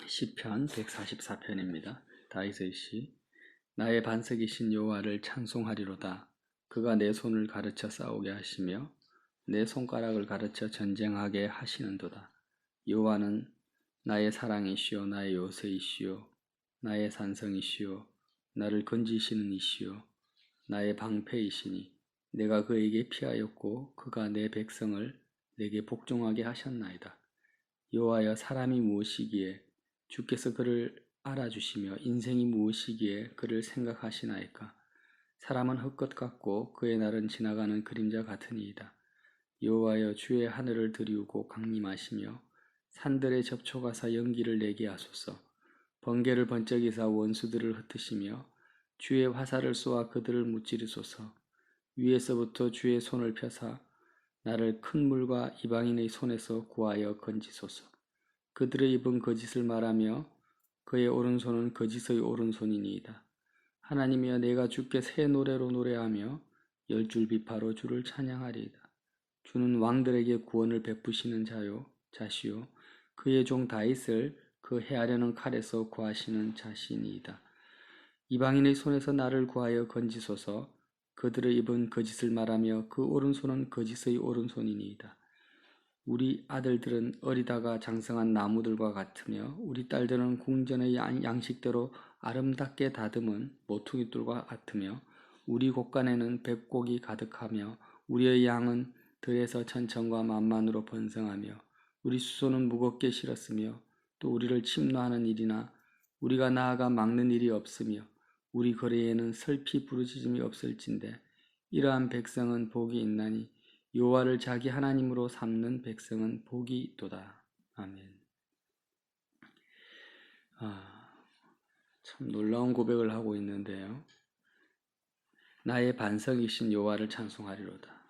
시편 144편입니다. 다윗의 시. 나의 반석이신 여호와를 찬송하리로다. 그가 내 손을 가르쳐 싸우게 하시며 내 손가락을 가르쳐 전쟁하게 하시는도다. 여호와는 나의 사랑이시요 나의 요새이시요 나의 산성이시요 나를 건지시는 이시요 나의 방패이시니 내가 그에게 피하였고 그가 내 백성을 내게 복종하게 하셨나이다. 여호와여, 사람이 무엇이기에 주께서 그를 알아주시며 인생이 무엇이기에 그를 생각하시나이까. 사람은 헛것 같고 그의 날은 지나가는 그림자 같으니이다. 여호와여, 주의 하늘을 드리우고 강림하시며 산들에 접촉하사 연기를 내게 하소서. 번개를 번쩍이사 원수들을 흩으시며 주의 화살을 쏘아 그들을 무찌르소서. 위에서부터 주의 손을 펴사 나를 큰 물과 이방인의 손에서 구하여 건지소서. 그들의 입은 거짓을 말하며 그의 오른손은 거짓의 오른손이니이다. 하나님이여, 내가 주께 새 노래로 노래하며 열줄 비파로 주를 찬양하리이다. 주는 왕들에게 구원을 베푸시는 자시요 그의 종 다윗을 그 해하려는 칼에서 구하시는 자시니이다. 이방인의 손에서 나를 구하여 건지소서. 그들의 입은 거짓을 말하며 그 오른손은 거짓의 오른손이니이다. 우리 아들들은 어리다가 장성한 나무들과 같으며 우리 딸들은 궁전의 양식대로 아름답게 다듬은 모퉁이돌과 같으며 우리 곳간에는 백곡이 가득하며 우리의 양은 들에서 천천과 만만으로 번성하며 우리 수소는 무겁게 실었으며 또 우리를 침노하는 일이나 우리가 나아가 막는 일이 없으며 우리 거리에는 슬피 부르짖음이 없을진데 이러한 백성은 복이 있나니 여호와를 자기 하나님으로 삼는 백성은 복이 있도다. 아멘. 참 놀라운 고백을 하고 있는데요. 나의 반석이신 여호와를 찬송하리로다.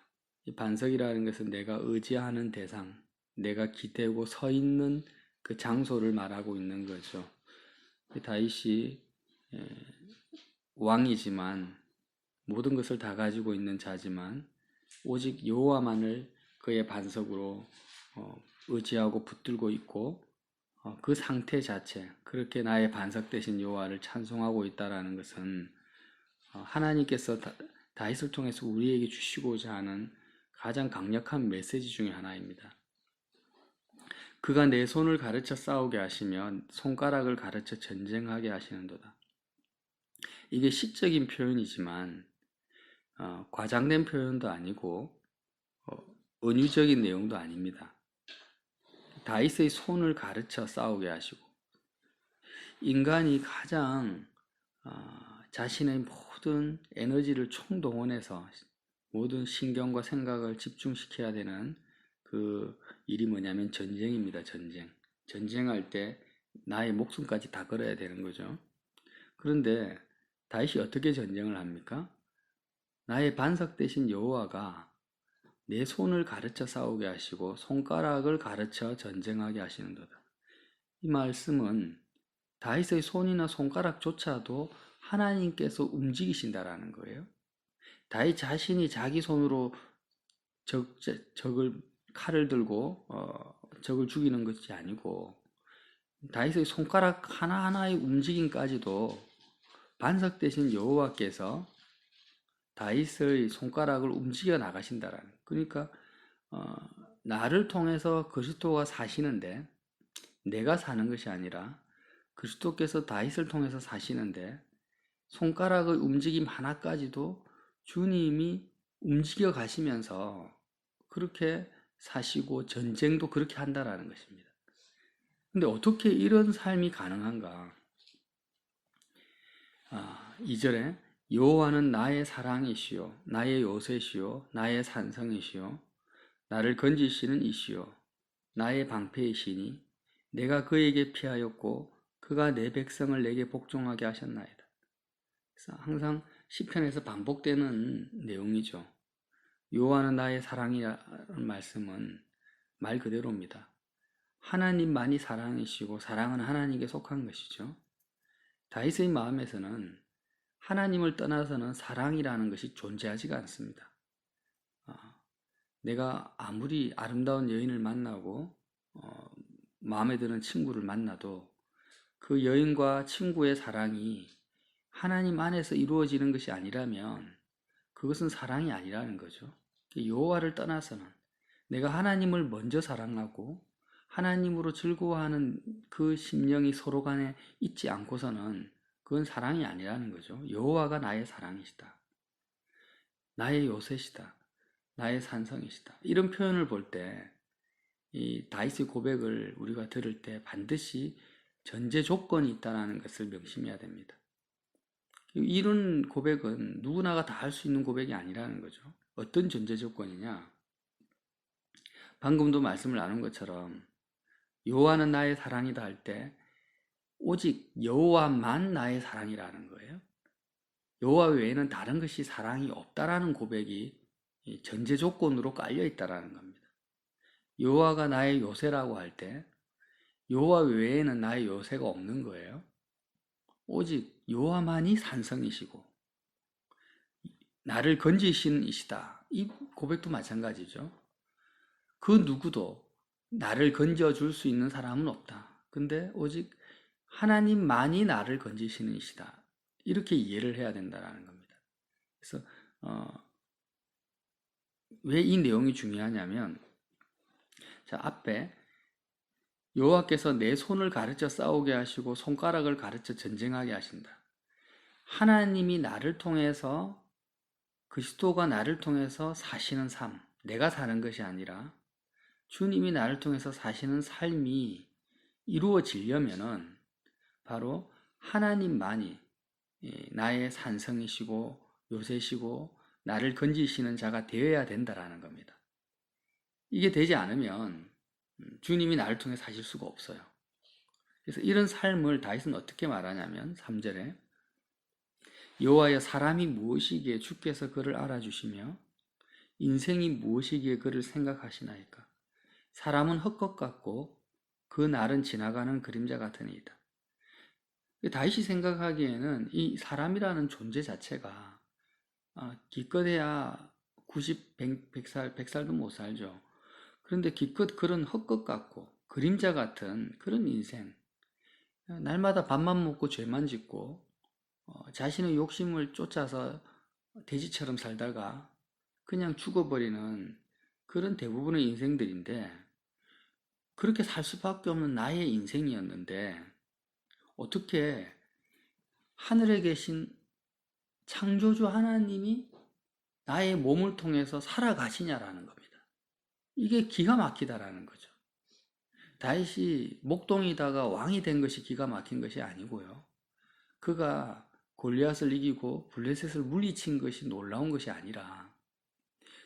이 반석이라는 것은 내가 의지하는 대상, 내가 기대고 서 있는 그 장소를 말하고 있는 거죠. 다윗이 왕이지만 모든 것을 다 가지고 있는 자지만 오직 여호와만을 그의 반석으로 의지하고 붙들고 있고 그 상태 자체, 그렇게 나의 반석 되신 여호와를 찬송하고 있다라는 것은 하나님께서 다윗을 통해서 우리에게 주시고자 하는 가장 강력한 메시지 중에 하나입니다. 그가 내 손을 가르쳐 싸우게 하시며 손가락을 가르쳐 전쟁하게 하시는도다. 이게 시적인 표현이지만 과장된 표현도 아니고 은유적인 내용도 아닙니다. 다윗의 손을 가르쳐 싸우게 하시고 인간이 가장 자신의 모든 에너지를 총동원해서 모든 신경과 생각을 집중시켜야 되는 그 일이 뭐냐면 전쟁입니다. 전쟁할 때 나의 목숨까지 다 걸어야 되는 거죠. 그런데 다윗이 어떻게 전쟁을 합니까? 나의 반석 되신 여호와가 내 손을 가르쳐 싸우게 하시고 손가락을 가르쳐 전쟁하게 하시는도다. 이 말씀은 다윗의 손이나 손가락조차도 하나님께서 움직이신다라는 거예요. 다윗 자신이 자기 손으로 칼을 들고 적을 죽이는 것이 아니고 다윗의 손가락 하나하나의 움직임까지도 반석 되신 여호와께서 다윗의 손가락을 움직여 나가신다라는. 그러니까 나를 통해서 그리스도가 사시는데 내가 사는 것이 아니라 그리스도께서 다윗을 통해서 사시는데 손가락의 움직임 하나까지도 주님이 움직여 가시면서 그렇게 사시고 전쟁도 그렇게 한다라는 것입니다. 근데 어떻게 이런 삶이 가능한가? 2절에 여호와는 나의 사랑이시요 나의 요새시요 나의 산성이시요 나를 건지시는 이시요 나의 방패이시니 내가 그에게 피하였고 그가 내 백성을 내게 복종하게 하셨나이다. 그래서 항상 시편에서 반복되는 내용이죠. 여호와는 나의 사랑이라는 말씀은 말 그대로입니다. 하나님만이 사랑이시고 사랑은 하나님께 속한 것이죠. 다윗의 마음에서는 하나님을 떠나서는 사랑이라는 것이 존재하지가 않습니다. 내가 아무리 아름다운 여인을 만나고 마음에 드는 친구를 만나도 그 여인과 친구의 사랑이 하나님 안에서 이루어지는 것이 아니라면 그것은 사랑이 아니라는 거죠. 여호와를 떠나서는 내가 하나님을 먼저 사랑하고 하나님으로 즐거워하는 그 심령이 서로 간에 있지 않고서는 그건 사랑이 아니라는 거죠. 여호와가 나의 사랑이시다. 나의 요새시다. 나의 산성이시다. 이런 표현을 볼 때 이 다윗의 고백을 우리가 들을 때 반드시 전제 조건이 있다는 것을 명심해야 됩니다. 이런 고백은 누구나가 다 할 수 있는 고백이 아니라는 거죠. 어떤 전제 조건이냐? 방금도 말씀을 나눈 것처럼 여호와는 나의 사랑이다 할 때 오직 여호와만 나의 사랑이라는 거예요. 여호와 외에는 다른 것이 사랑이 없다라는 고백이 전제 조건으로 깔려 있다라는 겁니다. 여호와가 나의 요새라고 할 때 여호와 외에는 나의 요새가 없는 거예요. 오직 여호와만이 산성이시고 나를 건지시는 이시다. 이 고백도 마찬가지죠. 그 누구도 나를 건져줄 수 있는 사람은 없다. 근데 오직 하나님만이 나를 건지시는 이시다. 이렇게 이해를 해야 된다는 겁니다. 그래서 왜 이 내용이 중요하냐면 자, 앞에 여호와께서 내 손을 가르쳐 싸우게 하시고 손가락을 가르쳐 전쟁하게 하신다. 하나님이 나를 통해서 그리스도가 나를 통해서 사시는 삶, 내가 사는 것이 아니라 주님이 나를 통해서 사시는 삶이 이루어지려면은 바로 하나님만이 나의 산성이시고 요새시고 나를 건지시는 자가 되어야 된다라는 겁니다. 이게 되지 않으면 주님이 나를 통해 사실 수가 없어요. 그래서 이런 삶을 다윗은 어떻게 말하냐면 3절에 여호와여 사람이 무엇이기에 주께서 그를 알아주시며 인생이 무엇이기에 그를 생각하시나이까. 사람은 헛것 같고 그 날은 지나가는 그림자 같으니이다. 다윗이 생각하기에는 이 사람이라는 존재 자체가 기껏해야 90, 100살, 100살도 못 살죠. 그런데 기껏 그런 헛것 같고 그림자 같은 그런 인생, 날마다 밥만 먹고 죄만 짓고 자신의 욕심을 쫓아서 돼지처럼 살다가 그냥 죽어버리는 그런 대부분의 인생들인데 그렇게 살 수밖에 없는 나의 인생이었는데 어떻게 하늘에 계신 창조주 하나님이 나의 몸을 통해서 살아가시냐라는 겁니다. 이게 기가 막히다라는 거죠. 다윗이 목동이다가 왕이 된 것이 기가 막힌 것이 아니고요. 그가 골리앗을 이기고 블레셋을 물리친 것이 놀라운 것이 아니라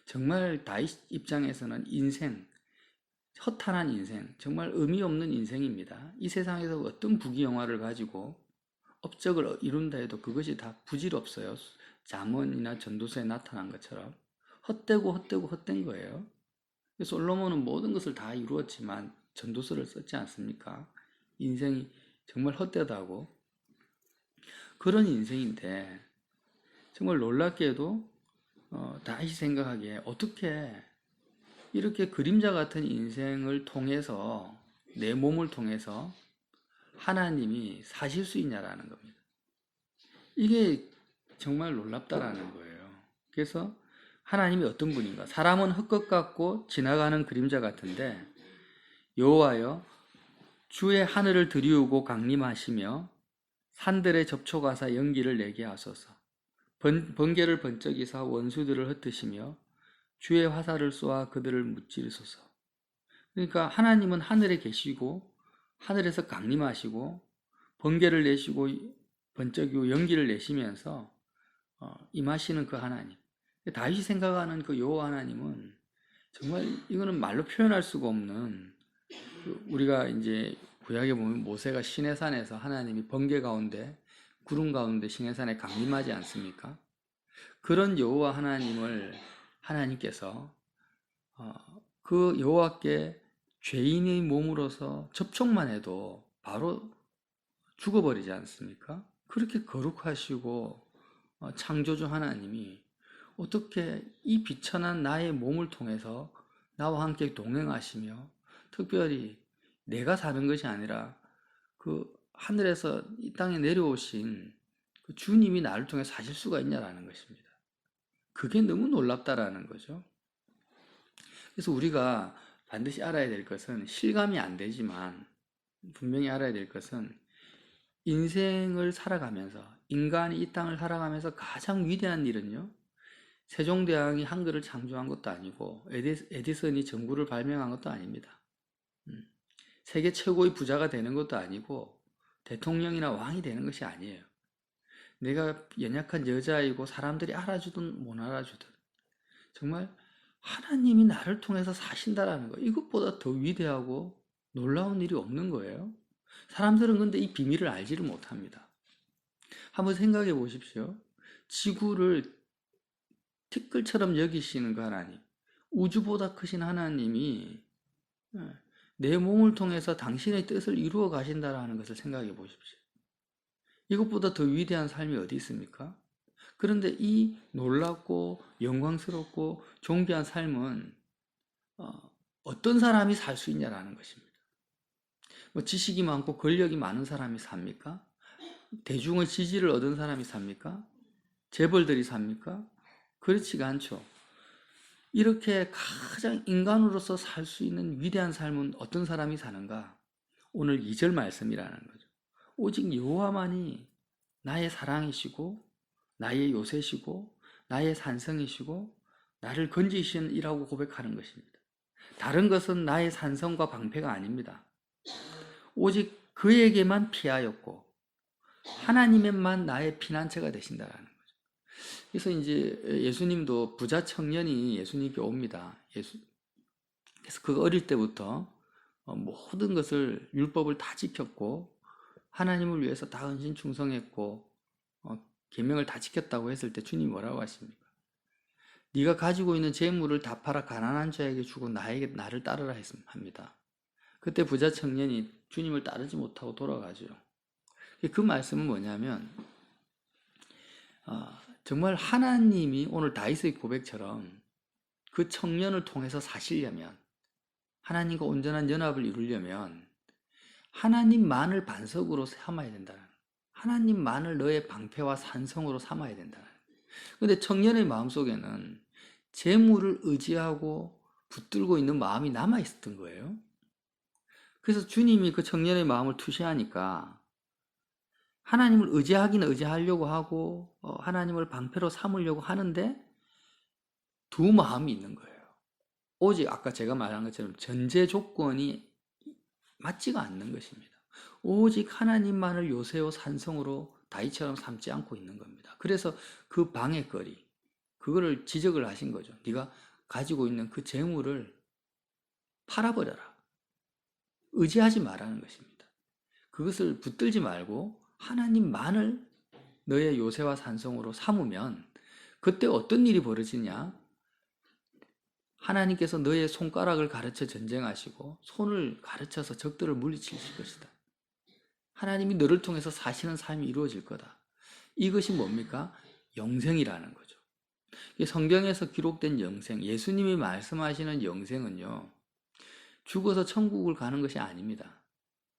정말 다윗 입장에서는 인생, 허탄한 인생, 정말 의미 없는 인생입니다. 이 세상에서 어떤 부귀영화를 가지고 업적을 이룬다 해도 그것이 다 부질없어요. 잠언이나 전도서에 나타난 것처럼 헛된 거예요. 솔로몬은 모든 것을 다 이루었지만 전도서를 썼지 않습니까? 인생이 정말 헛되다고. 그런 인생인데 정말 놀랍게도 다시 생각하기에 어떻게 이렇게 그림자 같은 인생을 통해서 내 몸을 통해서 하나님이 사실 수 있냐라는 겁니다. 이게 정말 놀랍다라는 거예요. 그래서 하나님이 어떤 분인가? 사람은 흙것 같고 지나가는 그림자 같은데 여호와여 주의 하늘을 들이우고 강림하시며 산들에 접촉하사 연기를 내게 하소서. 번개를 번쩍이사 원수들을 흩으시며 주의 화살을 쏘아 그들을 무찌르소서. 그러니까 하나님은 하늘에 계시고 하늘에서 강림하시고 번개를 내시고 번쩍이고 연기를 내시면서 임하시는 그 하나님. 다윗이 생각하는 그 여호와 하나님은 정말 이거는 말로 표현할 수가 없는 우리가 이제 구약에 보면 모세가 시내산에서 하나님이 번개 가운데 구름 가운데 시내산에 강림하지 않습니까? 그런 여호와 하나님을 하나님께서 그 여호와께 죄인의 몸으로서 접촉만 해도 바로 죽어버리지 않습니까? 그렇게 거룩하시고 창조주 하나님이 어떻게 이 비천한 나의 몸을 통해서 나와 함께 동행하시며 특별히 내가 사는 것이 아니라 그 하늘에서 이 땅에 내려오신 그 주님이 나를 통해 사실 수가 있냐라는 것입니다. 그게 너무 놀랍다라는 거죠. 그래서 우리가 반드시 알아야 될 것은, 실감이 안 되지만 분명히 알아야 될 것은, 인생을 살아가면서, 인간이 이 땅을 살아가면서 가장 위대한 일은요, 세종대왕이 한글을 창조한 것도 아니고 에디슨이 전구를 발명한 것도 아닙니다. 세계 최고의 부자가 되는 것도 아니고 대통령이나 왕이 되는 것이 아니에요. 내가 연약한 여자이고 사람들이 알아주든 못 알아주든 정말 하나님이 나를 통해서 사신다라는 거, 이것보다 더 위대하고 놀라운 일이 없는 거예요. 사람들은 근데 이 비밀을 알지를 못합니다. 한번 생각해 보십시오. 지구를 티끌처럼 여기시는 그 하나님, 우주보다 크신 하나님이 내 몸을 통해서 당신의 뜻을 이루어 가신다라는 것을 생각해 보십시오. 이것보다 더 위대한 삶이 어디 있습니까? 그런데 이 놀랍고 영광스럽고 존귀한 삶은 어떤 사람이 살 수 있냐라는 것입니다. 뭐 지식이 많고 권력이 많은 사람이 삽니까? 대중의 지지를 얻은 사람이 삽니까? 재벌들이 삽니까? 그렇지가 않죠. 이렇게 가장 인간으로서 살 수 있는 위대한 삶은 어떤 사람이 사는가? 오늘 2절 말씀이라는 거죠. 오직 여호와만이 나의 사랑이시고 나의 요새시고 나의 산성이시고 나를 건지시는 이라고 고백하는 것입니다. 다른 것은 나의 산성과 방패가 아닙니다. 오직 그에게만 피하였고 하나님에만 나의 피난처가 되신다라는 거죠. 그래서 이제 예수님도 부자 청년이 예수님께 옵니다. 그래서 그 어릴 때부터 모든 것을, 율법을 다 지켰고 하나님을 위해서 다 헌신 충성했고 계명을 다 지켰다고 했을 때 주님이 뭐라고 하십니까? 네가 가지고 있는 재물을 다 팔아 가난한 자에게 주고 나를 따르라 합니다. 그때 부자 청년이 주님을 따르지 못하고 돌아가죠. 그 말씀은 뭐냐면 정말 하나님이 오늘 다윗의 고백처럼 그 청년을 통해서 사시려면, 하나님과 온전한 연합을 이루려면 하나님만을 반석으로 삼아야 된다는, 하나님만을 너의 방패와 산성으로 삼아야 된다는. 그런데 청년의 마음속에는 재물을 의지하고 붙들고 있는 마음이 남아 있었던 거예요. 그래서 주님이 그 청년의 마음을 투시하니까 하나님을 의지하기는 의지하려고 하고 하나님을 방패로 삼으려고 하는데 두 마음이 있는 거예요. 오직 아까 제가 말한 것처럼 전제 조건이 맞지가 않는 것입니다. 오직 하나님만을 요새요 산성으로 다윗처럼 삼지 않고 있는 겁니다. 그래서 그 방해거리, 그거를 지적을 하신 거죠. 네가 가지고 있는 그 재물을 팔아버려라. 의지하지 말라는 것입니다. 그것을 붙들지 말고 하나님만을 너의 요새와 산성으로 삼으면 그때 어떤 일이 벌어지냐? 하나님께서 너의 손가락을 가르쳐 전쟁하시고 손을 가르쳐서 적들을 물리치실 것이다. 하나님이 너를 통해서 사시는 삶이 이루어질 거다. 이것이 뭡니까? 영생이라는 거죠. 성경에서 기록된 영생, 예수님이 말씀하시는 영생은요, 죽어서 천국을 가는 것이 아닙니다.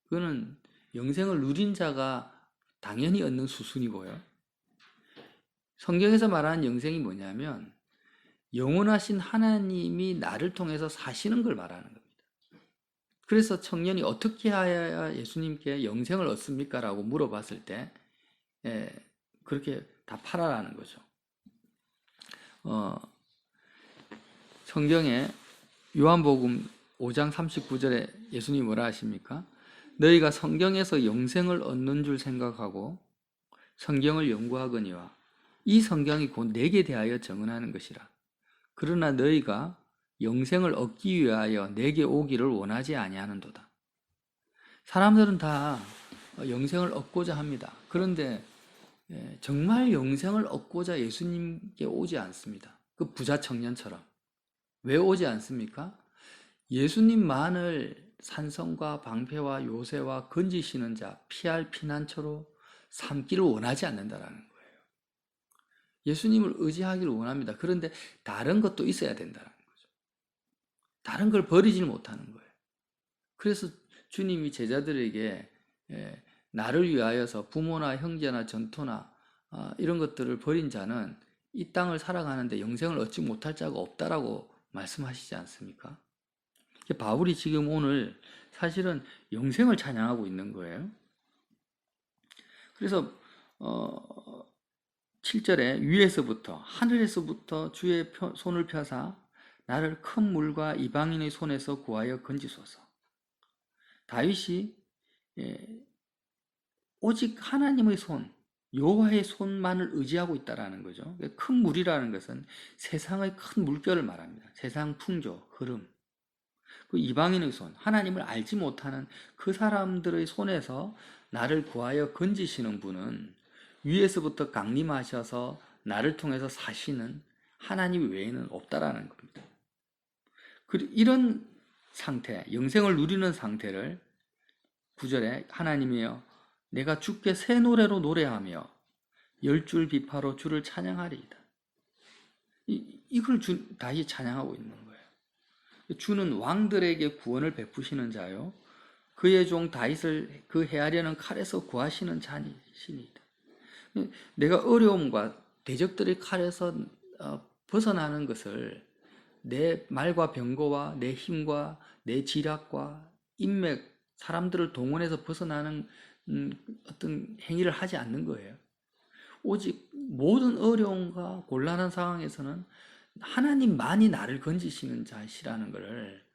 그거는 영생을 누린 자가 당연히 얻는 수순이고요. 성경에서 말하는 영생이 뭐냐면 영원하신 하나님이 나를 통해서 사시는 걸 말하는 겁니다. 그래서 청년이 어떻게 해야 예수님께 영생을 얻습니까? 라고 물어봤을 때 그렇게 답하라는 거죠. 성경에 요한복음 5장 39절에 예수님이 뭐라 하십니까? 너희가 성경에서 영생을 얻는 줄 생각하고 성경을 연구하거니와 이 성경이 곧 내게 대하여 증언하는 것이라. 그러나 너희가 영생을 얻기 위하여 내게 오기를 원하지 아니하는도다. 사람들은 다 영생을 얻고자 합니다. 그런데 정말 영생을 얻고자 예수님께 오지 않습니다. 그 부자 청년처럼. 왜 오지 않습니까? 예수님만을 산성과 방패와 요새와 건지시는 자, 피할 피난처로 삼기를 원하지 않는다라는 거예요. 예수님을 의지하기를 원합니다. 그런데 다른 것도 있어야 된다는 거죠. 다른 걸 버리질 못하는 거예요. 그래서 주님이 제자들에게 나를 위하여서 부모나 형제나 전토나 이런 것들을 버린 자는 이 땅을 살아가는데 영생을 얻지 못할 자가 없다라고 말씀하시지 않습니까? 바울이 지금 오늘 사실은 영생을 찬양하고 있는 거예요. 그래서 7절에 위에서부터 하늘에서부터 주의 손을 펴사 나를 큰 물과 이방인의 손에서 구하여 건지소서. 다윗이 오직 하나님의 손, 여호와의 손만을 의지하고 있다라는 거죠. 큰 물이라는 것은 세상의 큰 물결을 말합니다. 세상 풍조, 흐름. 그 이방인의 손, 하나님을 알지 못하는 그 사람들의 손에서 나를 구하여 건지시는 분은 위에서부터 강림하셔서 나를 통해서 사시는 하나님 외에는 없다라는 겁니다. 이런 상태, 영생을 누리는 상태를 9절에 하나님이여 내가 주께 새 노래로 노래하며 10줄 비파로 주를 찬양하리이다. 이걸 다시 찬양하고 있는 거예요. 주는 왕들에게 구원을 베푸시는 자요 그의 종 다윗을 그 해하려는 칼에서 구하시는 자니시니이다. 내가 어려움과 대적들의 칼에서 벗어나는 것을 내 말과 병거와 내 힘과 내 지략과 인맥, 사람들을 동원해서 벗어나는 어떤 행위를 하지 않는 거예요. 오직 모든 어려움과 곤란한 상황에서는 하나님만이 나를 건지시는 자시라는 것을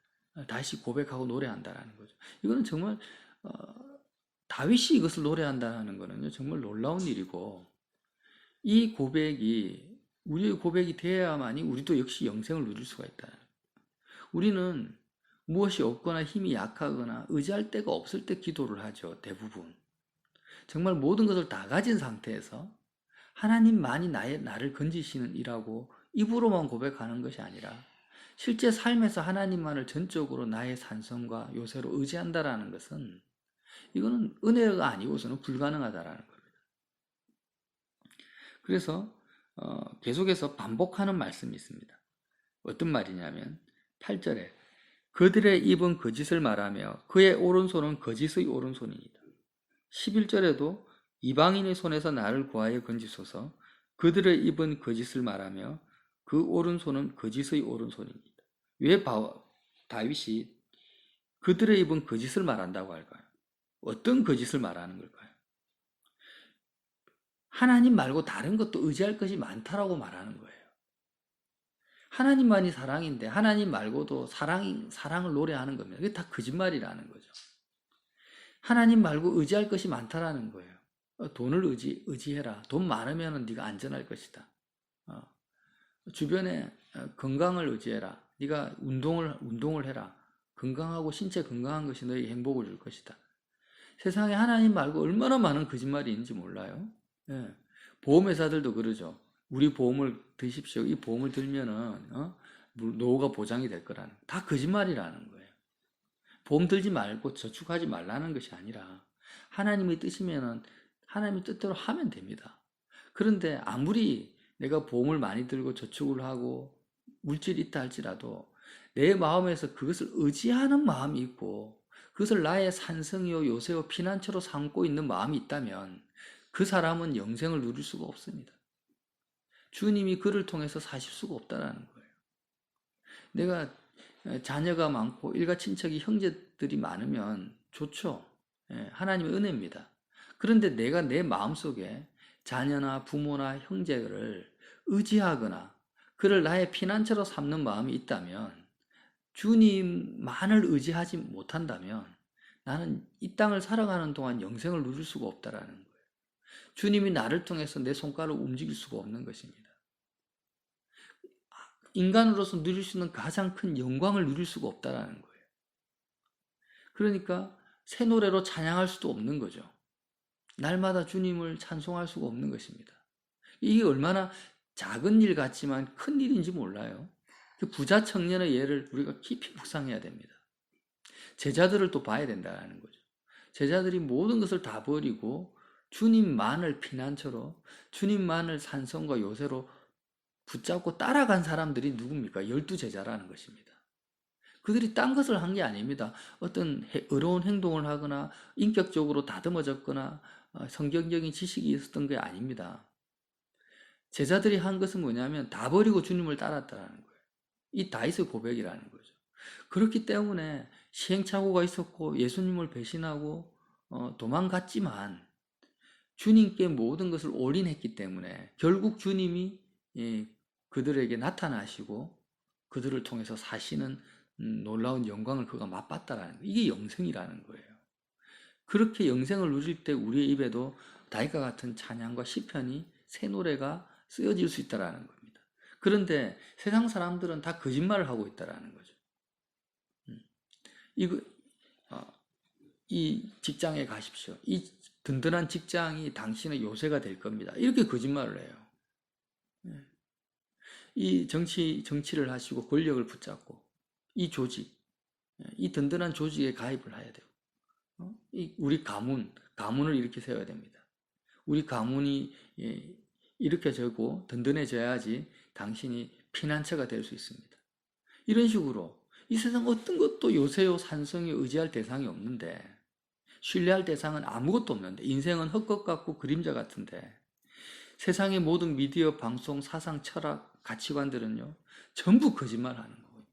다시 고백하고 노래한다는 거죠. 이거는 정말 다윗이 이것을 노래한다는 것은요 정말 놀라운 일이고, 이 고백이 우리의 고백이 되어야만이 우리도 역시 영생을 누릴 수가 있다. 우리는 무엇이 없거나 힘이 약하거나 의지할 데가 없을 때 기도를 하죠. 대부분 정말 모든 것을 다 가진 상태에서 하나님만이 나를 건지시는 이라고 입으로만 고백하는 것이 아니라 실제 삶에서 하나님만을 전적으로 나의 산성과 요새로 의지한다라는 것은 이거는 은혜가 아니고서는 불가능하다라는 겁니다. 그래서 계속해서 반복하는 말씀이 있습니다. 어떤 말이냐면 8절에 그들의 입은 거짓을 말하며 그의 오른손은 거짓의 오른손이니이다. 11절에도 이방인의 손에서 나를 구하여 건지소서. 그들의 입은 거짓을 말하며 그 오른손은 거짓의 오른손입니다. 왜 다윗이 그들의 입은 거짓을 말한다고 할까요? 어떤 거짓을 말하는 걸까요? 하나님 말고 다른 것도 의지할 것이 많다라고 말하는 거예요. 하나님만이 사랑인데 하나님 말고도 사랑을 노래하는 겁니다. 그게 다 거짓말이라는 거죠. 하나님 말고 의지할 것이 많다라는 거예요. 돈을 의지해라. 돈 많으면 네가 안전할 것이다. 주변에 건강을 의지해라. 네가 운동을 해라. 건강하고 신체 건강한 것이 너에게 행복을 줄 것이다. 세상에 하나님 말고 얼마나 많은 거짓말이 있는지 몰라요. 예. 보험회사들도 그러죠. 우리 보험을 드십시오. 이 보험을 들면은 노후가 보장이 될 거라는, 다 거짓말이라는 거예요. 보험 들지 말고 저축하지 말라는 것이 아니라 하나님의 뜻이면은 하나님의 뜻대로 하면 됩니다. 그런데 아무리 내가 보험을 많이 들고 저축을 하고 물질이 있다 할지라도 내 마음에서 그것을 의지하는 마음이 있고 그것을 나의 산성이요 요새요 피난처로 삼고 있는 마음이 있다면 그 사람은 영생을 누릴 수가 없습니다. 주님이 그를 통해서 사실 수가 없다라는 거예요. 내가 자녀가 많고 일가 친척이 형제들이 많으면 좋죠. 하나님의 은혜입니다. 그런데 내가 내 마음속에 자녀나 부모나 형제를 의지하거나 그를 나의 피난처로 삼는 마음이 있다면, 주님만을 의지하지 못한다면 나는 이 땅을 살아가는 동안 영생을 누릴 수가 없다라는 거예요. 주님이 나를 통해서 내 손가락을 움직일 수가 없는 것입니다. 인간으로서 누릴 수 있는 가장 큰 영광을 누릴 수가 없다라는 거예요. 그러니까 새 노래로 찬양할 수도 없는 거죠. 날마다 주님을 찬송할 수가 없는 것입니다. 이게 얼마나 작은 일 같지만 큰 일인지 몰라요. 그 부자 청년의 예를 우리가 깊이 묵상해야 됩니다. 제자들을 또 봐야 된다는 거죠. 제자들이 모든 것을 다 버리고 주님만을 피난처로, 주님만을 산성과 요새로 붙잡고 따라간 사람들이 누굽니까? 12제자라는 것입니다. 그들이 딴 것을 한 게 아닙니다. 어떤 어려운 행동을 하거나 인격적으로 다듬어졌거나 성경적인 지식이 있었던 게 아닙니다. 제자들이 한 것은 뭐냐면 다 버리고 주님을 따랐다라는 거예요. 이 다윗의 고백이라는 거죠. 그렇기 때문에 시행착오가 있었고 예수님을 배신하고 도망갔지만 주님께 모든 것을 올인했기 때문에 결국 주님이 그들에게 나타나시고 그들을 통해서 사시는 놀라운 영광을 그가 맛봤다라는 거예요. 이게 영생이라는 거예요. 그렇게 영생을 누릴 때 우리의 입에도 다윗과 같은 찬양과 시편이 새 노래가 쓰여질 수 있다라는 겁니다. 그런데 세상 사람들은 다 거짓말을 하고 있다라는 거죠. 이 직장에 가십시오. 이 든든한 직장이 당신의 요새가 될 겁니다. 이렇게 거짓말을 해요. 이 정치를 하시고 권력을 붙잡고 이 조직, 이 든든한 조직에 가입을 해야 돼요. 우리 가문을 이렇게 세워야 됩니다. 우리 가문이 일으켜지고 든든해져야지 당신이 피난처가 될 수 있습니다. 이런 식으로 이 세상 어떤 것도 요새요 산성에 의지할 대상이 없는데, 신뢰할 대상은 아무것도 없는데, 인생은 헛것 같고 그림자 같은데, 세상의 모든 미디어, 방송, 사상, 철학, 가치관들은요 전부 거짓말하는 거예요.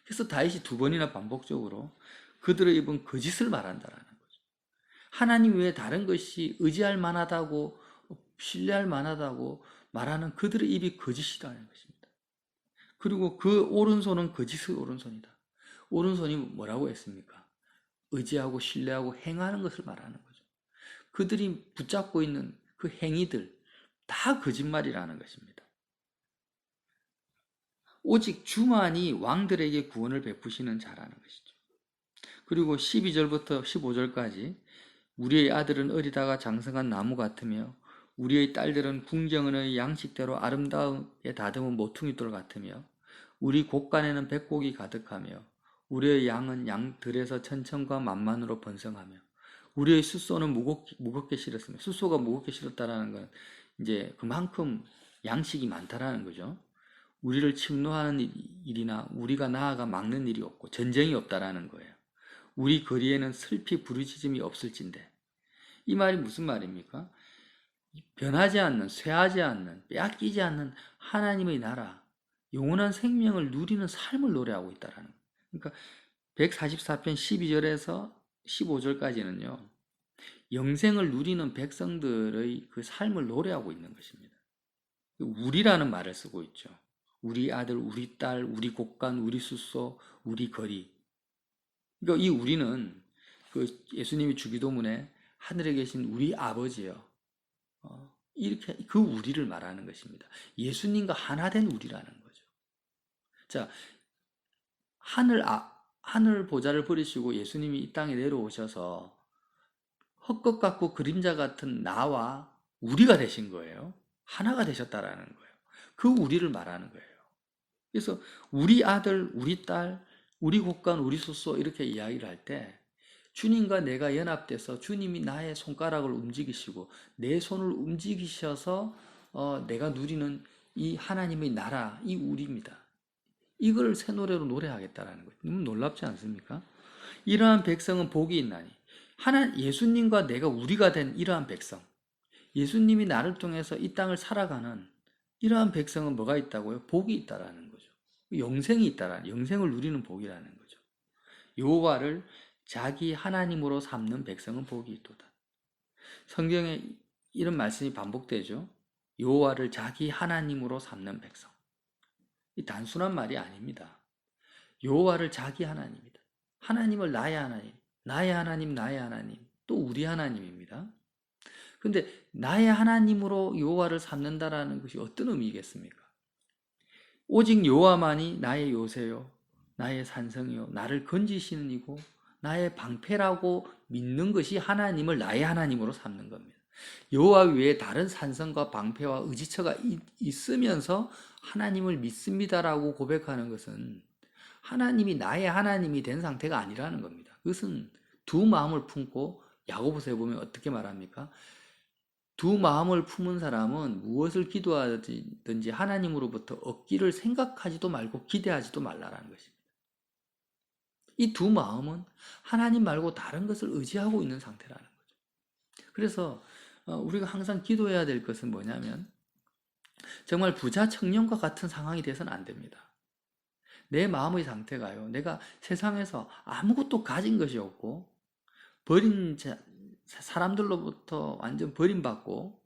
그래서 다윗이 2번이나 반복적으로 그들의 입은 거짓을 말한다라는 거죠. 하나님 외에 다른 것이 의지할 만하다고, 신뢰할 만하다고 말하는 그들의 입이 거짓이라는 것입니다. 그리고 그 오른손은 거짓의 오른손이다. 오른손이 뭐라고 했습니까? 의지하고 신뢰하고 행하는 것을 말하는 거죠. 그들이 붙잡고 있는 그 행위들 다 거짓말이라는 것입니다. 오직 주만이 왕들에게 구원을 베푸시는 자라는 것이죠. 그리고 12절부터 15절까지 우리의 아들은 어리다가 장성한 나무 같으며 우리의 딸들은 궁정의 양식대로 아름다움에 다듬은 모퉁이돌 같으며 우리 곳간에는 백곡이 가득하며 우리의 양은 양들에서 천천과 만만으로 번성하며 우리의 숫소는 무겁게 실었으며, 숫소가 무겁게 실었다라는 건 이제 그만큼 양식이 많다라는 거죠. 우리를 침노하는 일이나 우리가 나아가 막는 일이 없고 전쟁이 없다라는 거예요. 우리 거리에는 슬피 부르짖음이 없을진데. 이 말이 무슨 말입니까? 변하지 않는, 쇠하지 않는, 빼앗기지 않는 하나님의 나라, 영원한 생명을 누리는 삶을 노래하고 있다라는 거예요. 그러니까 144편 12절에서 15절까지는요 영생을 누리는 백성들의 그 삶을 노래하고 있는 것입니다. 우리라는 말을 쓰고 있죠. 우리 아들, 우리 딸, 우리 곳간, 우리 숫소, 우리 거리. 그러니까 이 우리는 그 예수님이 주기도문에 하늘에 계신 우리 아버지요, 이렇게 그 우리를 말하는 것입니다. 예수님과 하나 된 우리라는 거죠. 자, 하늘 보좌를 버리시고 예수님이 이 땅에 내려오셔서 헛것 같고 그림자 같은 나와 우리가 되신 거예요. 하나가 되셨다라는 거예요. 그 우리를 말하는 거예요. 그래서 우리 아들, 우리 딸, 우리 곳간, 우리 숫소 이렇게 이야기를 할 때 주님과 내가 연합돼서 주님이 나의 손가락을 움직이시고 내 손을 움직이셔서 내가 누리는 이 하나님의 나라, 이 우리입니다. 이걸 새 노래로 노래하겠다라는 거예요. 너무 놀랍지 않습니까? 이러한 백성은 복이 있나니. 예수님과 내가 우리가 된 이러한 백성, 예수님이 나를 통해서 이 땅을 살아가는 이러한 백성은 뭐가 있다고요? 복이 있다라는 거죠. 영생이 있다라는, 영생을 누리는 복이라는 거죠. 여호와를 자기 하나님으로 삼는 백성은 복이 있도다. 성경에 이런 말씀이 반복되죠. 여호와를 자기 하나님으로 삼는 백성. 이 단순한 말이 아닙니다. 여호와를 자기 하나님이다. 하나님을 나의 하나님, 나의 하나님, 나의 하나님, 또 우리 하나님입니다. 근데 나의 하나님으로 여호와를 삼는다라는 것이 어떤 의미겠습니까? 오직 여호와만이 나의 요새요, 나의 산성이요, 나를 건지시는 이고 나의 방패라고 믿는 것이 하나님을 나의 하나님으로 삼는 겁니다. 여호와 외에 다른 산성과 방패와 의지처가 있으면서 하나님을 믿습니다라고 고백하는 것은 하나님이 나의 하나님이 된 상태가 아니라는 겁니다. 그것은 두 마음을 품고, 야고보서에 보면 어떻게 말합니까? 두 마음을 품은 사람은 무엇을 기도하든지 하나님으로부터 얻기를 생각하지도 말고 기대하지도 말라라는 것입니다. 이 두 마음은 하나님 말고 다른 것을 의지하고 있는 상태라는 거죠. 그래서 우리가 항상 기도해야 될 것은 뭐냐면 정말 부자 청년과 같은 상황이 돼서는 안 됩니다. 내 마음의 상태가요. 내가 세상에서 아무것도 가진 것이 없고 버린 사람들로부터 완전 버림받고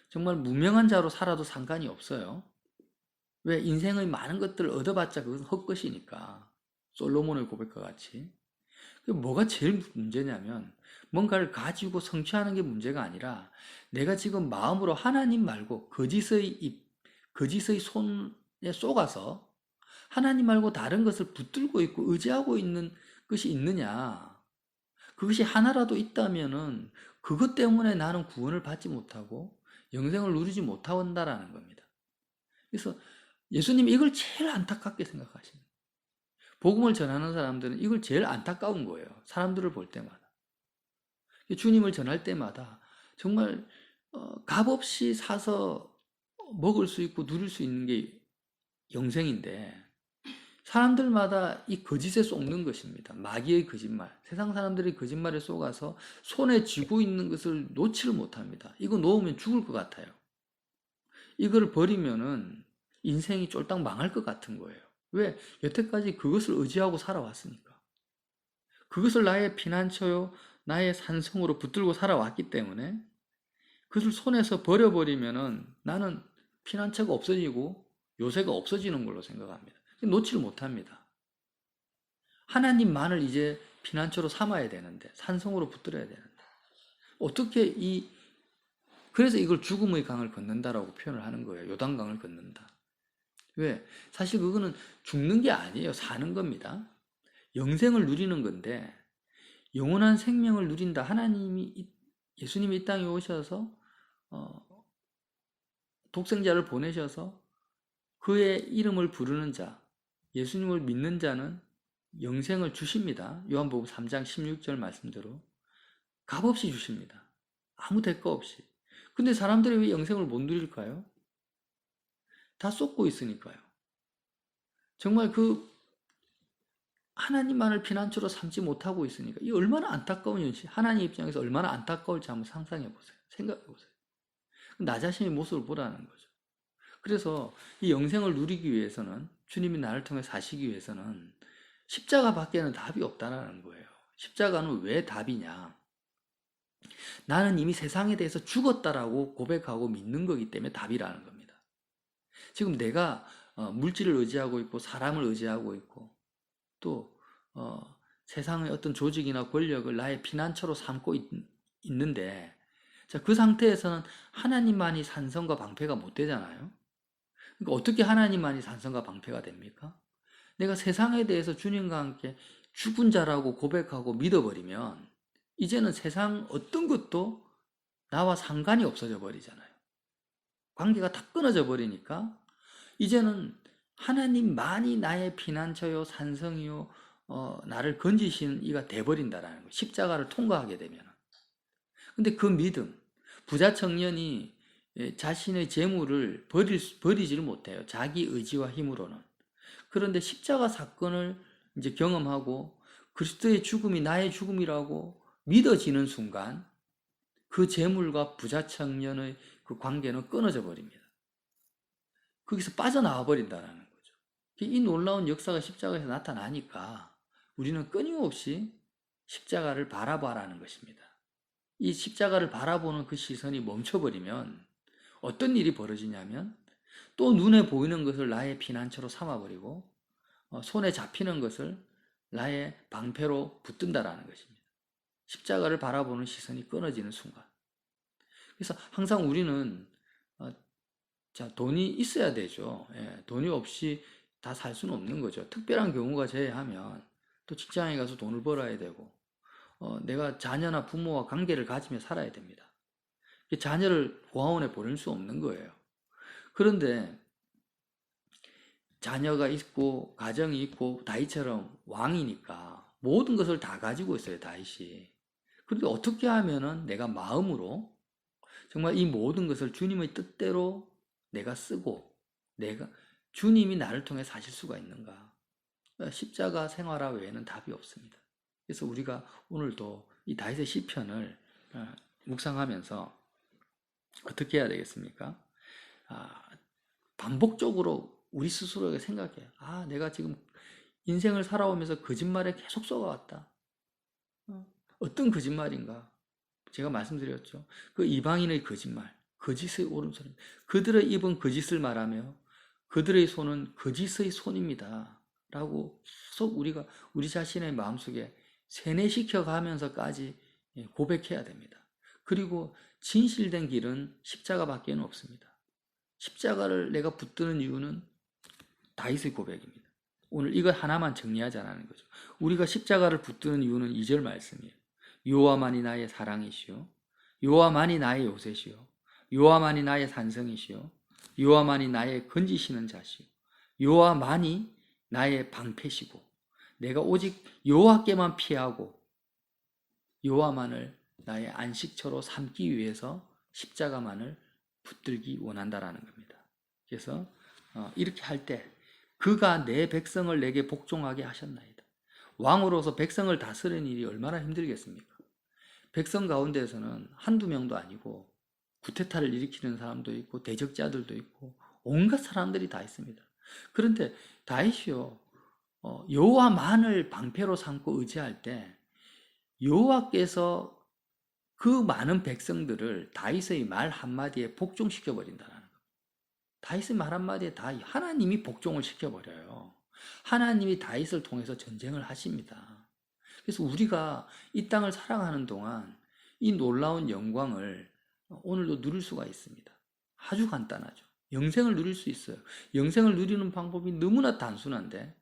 정말 무명한 자로 살아도 상관이 없어요. 왜? 인생의 많은 것들을 얻어봤자 그것은 헛것이니까. 솔로몬의 고백과 같이. 뭐가 제일 문제냐면 뭔가를 가지고 성취하는 게 문제가 아니라 내가 지금 마음으로 하나님 말고 거짓의 손에 쏘가서 하나님 말고 다른 것을 붙들고 있고 의지하고 있는 것이 있느냐. 그것이 하나라도 있다면은 그것 때문에 나는 구원을 받지 못하고 영생을 누리지 못한다라는 겁니다. 그래서 예수님이 이걸 제일 안타깝게 생각하십니다. 복음을 전하는 사람들은 이걸 제일 안타까운 거예요. 사람들을 볼 때마다. 주님을 전할 때마다 정말 값없이 사서 먹을 수 있고 누릴 수 있는 게 영생인데 사람들마다 이 거짓에 속는 것입니다. 마귀의 거짓말. 세상 사람들이 거짓말에 속아서 손에 쥐고 있는 것을 놓지를 못합니다. 이거 놓으면 죽을 것 같아요. 이걸 버리면은 인생이 쫄딱 망할 것 같은 거예요. 왜? 여태까지 그것을 의지하고 살아왔으니까. 그것을 나의 피난처요, 나의 산성으로 붙들고 살아왔기 때문에 그것을 손에서 버려버리면은 나는 피난처가 없어지고 요새가 없어지는 걸로 생각합니다. 놓지를 못합니다. 하나님만을 이제 피난처로 삼아야 되는데, 산성으로 붙들어야 되는데, 어떻게 그래서 이걸 죽음의 강을 걷는다라고 표현을 하는 거예요. 요단강을 걷는다. 왜? 사실 그거는 죽는 게 아니에요. 사는 겁니다. 영생을 누리는 건데, 영원한 생명을 누린다. 예수님이 이 땅에 오셔서, 독생자를 보내셔서 그의 이름을 부르는 자, 예수님을 믿는 자는 영생을 주십니다. 요한복음 3장 16절 말씀대로 값없이 주십니다. 아무 대가 없이. 근데 사람들이 왜 영생을 못 누릴까요? 다 쏟고 있으니까요. 정말 하나님만을 피난처로 삼지 못하고 있으니까 이 얼마나 안타까운 현실, 하나님 입장에서 얼마나 안타까울지 한번 상상해 보세요. 생각해 보세요. 나 자신의 모습을 보라는 거죠. 그래서 이 영생을 누리기 위해서는 주님이 나를 통해 사시기 위해서는 십자가 밖에는 답이 없다는 거예요. 십자가는 왜 답이냐? 나는 이미 세상에 대해서 죽었다라고 고백하고 믿는 거기 때문에 답이라는 겁니다. 지금 내가 물질을 의지하고 있고 사람을 의지하고 있고 또 세상의 어떤 조직이나 권력을 나의 피난처로 삼고 있는데 자, 그 상태에서는 하나님만이 산성과 방패가 못 되잖아요. 그러니까 어떻게 하나님만이 산성과 방패가 됩니까? 내가 세상에 대해서 주님과 함께 죽은 자라고 고백하고 믿어버리면 이제는 세상 어떤 것도 나와 상관이 없어져 버리잖아요. 관계가 다 끊어져 버리니까 이제는 하나님만이 나의 피난처요 산성이요 나를 건지시는 이가 돼버린다라는 거예요. 십자가를 통과하게 되면. 근데 그 믿음, 부자 청년이 자신의 재물을 버리지를 못해요. 자기 의지와 힘으로는. 그런데 십자가 사건을 이제 경험하고 그리스도의 죽음이 나의 죽음이라고 믿어지는 순간 그 재물과 부자 청년의 그 관계는 끊어져 버립니다. 거기서 빠져나와 버린다는 거죠. 이 놀라운 역사가 십자가에서 나타나니까 우리는 끊임없이 십자가를 바라봐라는 것입니다. 이 십자가를 바라보는 그 시선이 멈춰버리면 어떤 일이 벌어지냐면 또 눈에 보이는 것을 나의 피난처로 삼아버리고 손에 잡히는 것을 나의 방패로 붙든다라는 것입니다. 십자가를 바라보는 시선이 끊어지는 순간. 그래서 항상 우리는 자, 돈이 있어야 되죠. 예, 돈이 없이 다 살 수는 없는 거죠. 특별한 경우가 제외하면 또 직장에 가서 돈을 벌어야 되고 내가 자녀나 부모와 관계를 가지며 살아야 됩니다. 자녀를 고아원에 보낼 수 없는 거예요. 그런데 자녀가 있고 가정이 있고 다윗처럼 왕이니까 모든 것을 다 가지고 있어요, 다윗이. 그런데 어떻게 하면은 내가 마음으로 정말 이 모든 것을 주님의 뜻대로 내가 쓰고 내가 주님이 나를 통해 사실 수가 있는가? 십자가 생활화 외에는 답이 없습니다. 그래서 우리가 오늘도 이 다윗의 시편을 묵상하면서 어떻게 해야 되겠습니까? 반복적으로 우리 스스로에게 생각해요. 내가 지금 인생을 살아오면서 거짓말에 계속 속아왔다. 어떤 거짓말인가? 제가 말씀드렸죠. 그 이방인의 거짓말, 거짓의 오른손, 그들의 입은 거짓을 말하며 그들의 손은 거짓의 손입니다. 라고 계속 우리가 우리 자신의 마음속에 세뇌시켜 가면서까지 고백해야 됩니다. 그리고 진실된 길은 십자가밖에는 없습니다. 십자가를 내가 붙드는 이유는 다윗의 고백입니다. 오늘 이거 하나만 정리하자는 거죠. 우리가 십자가를 붙드는 이유는 2절 말씀이에요. 여호와만이 나의 사랑이시요 여호와만이 나의 요새시요 여호와만이 나의 산성이시요 여호와만이 나의 건지시는 자시요 여호와만이 나의 방패시고 내가 오직 여호와께만 피하고 여호와만을 나의 안식처로 삼기 위해서 십자가만을 붙들기 원한다라는 겁니다. 그래서 이렇게 할 때 그가 내 백성을 내게 복종하게 하셨나이다. 왕으로서 백성을 다스리는 일이 얼마나 힘들겠습니까? 백성 가운데에서는 한두 명도 아니고 구테타를 일으키는 사람도 있고 대적자들도 있고 온갖 사람들이 다 있습니다. 그런데 다윗이요 여호와만을 방패로 삼고 의지할 때 여호와께서 그 많은 백성들을 다윗의 말 한마디에 복종시켜 버린다는 겁니다. 다윗의 말 한마디에 다 하나님이 복종을 시켜버려요. 하나님이 다윗을 통해서 전쟁을 하십니다. 그래서 우리가 이 땅을 살아가는 동안 이 놀라운 영광을 오늘도 누릴 수가 있습니다. 아주 간단하죠. 영생을 누릴 수 있어요. 영생을 누리는 방법이 너무나 단순한데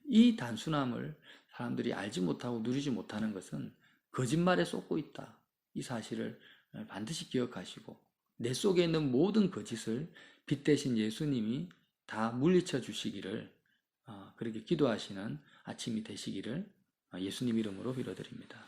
이 단순함을 사람들이 알지 못하고 누리지 못하는 것은 거짓말에 쏟고 있다. 이 사실을 반드시 기억하시고 내 속에 있는 모든 거짓을 빛 대신 예수님이 다 물리쳐 주시기를 그렇게 기도하시는 아침이 되시기를 예수님 이름으로 빌어드립니다.